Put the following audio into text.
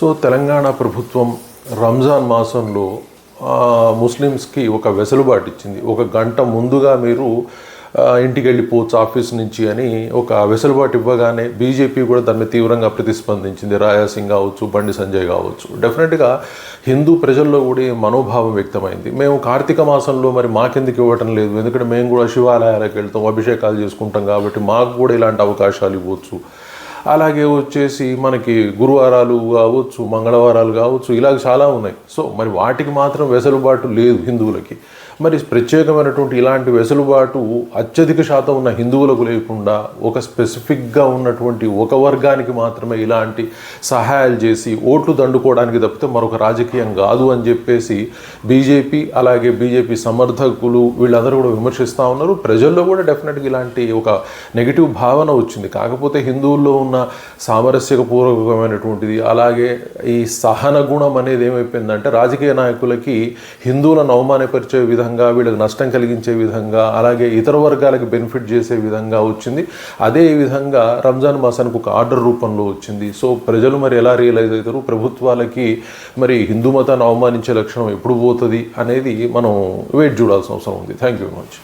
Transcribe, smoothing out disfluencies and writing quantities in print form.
So Telangana ప్రభుత్వం రంజాన్ మాసంలో ముస్లిమ్స్కి ఒక వెసులుబాటు ఇచ్చింది. ఒక గంట ముందుగా మీరు ఇంటికి వెళ్ళిపోవచ్చు ఆఫీస్ నుంచి అని ఒక వెసులుబాటు ఇవ్వగానే బీజేపీ కూడా దాన్ని తీవ్రంగా ప్రతిస్పందించింది. రాయాసింగ్ కావచ్చు, బండి సంజయ్ కావచ్చు. డెఫినెట్గా హిందూ ప్రజల్లో కూడా మనోభావం వ్యక్తమైంది. మేము కార్తీక మాసంలో మరి మాకెందుకు ఇవ్వటం లేదు, ఎందుకంటే మేము కూడా శివాలయాలకు వెళ్తాం, అభిషేకాలు చేసుకుంటాం, కాబట్టి మాకు కూడా ఇలాంటి అవకాశాలు ఇవ్వచ్చు. అలాగే వచ్చేసి మనకి గురువారాలు కావచ్చు, మంగళవారాలు కావచ్చు, ఇలాగ చాలా ఉన్నాయి. సో మరి వాటికి మాత్రం వెసులుబాటు లేదు హిందువులకి. మరి ప్రత్యేకమైనటువంటి ఇలాంటి వెసులుబాటు అత్యధిక శాతం ఉన్న హిందువులకు లేకుండా ఒక స్పెసిఫిక్గా ఉన్నటువంటి ఒక వర్గానికి మాత్రమే ఇలాంటి సహాయాలు చేసి ఓట్లు దండుకోవడానికి తప్పితే మరొక రాజకీయం కాదు అని చెప్పేసి బీజేపీ అలాగే బీజేపీ సమర్థకులు వీళ్ళందరూ కూడా విమర్శిస్తూ ఉన్నారు. ప్రజల్లో కూడా డెఫినెట్గా ఇలాంటి ఒక నెగిటివ్ భావన వచ్చింది. కాకపోతే హిందువుల్లో ఉన్న సామరస్యపూర్వకమైనటువంటిది అలాగే ఈ సహన గుణం అనేది ఏమైపోయిందంటే రాజకీయ నాయకులకి హిందువులను అవమానపరిచే విధంగా, వీళ్ళకి నష్టం కలిగించే విధంగా, అలాగే ఇతర వర్గాలకు బెనిఫిట్ చేసే విధంగా వచ్చింది. అదే విధంగా రంజాన్ మాసానికి ఒక ఆర్డర్ రూపంలో వచ్చింది. సో ప్రజలు మరి ఎలా రియలైజ్ అవుతారు, ప్రభుత్వాలకి మరి హిందూ మతాన్ని అవమానించే లక్షణం ఎప్పుడు పోతుంది అనేది మనం వెయిట్ చూడాల్సిన అవసరం ఉంది. Thank you very much.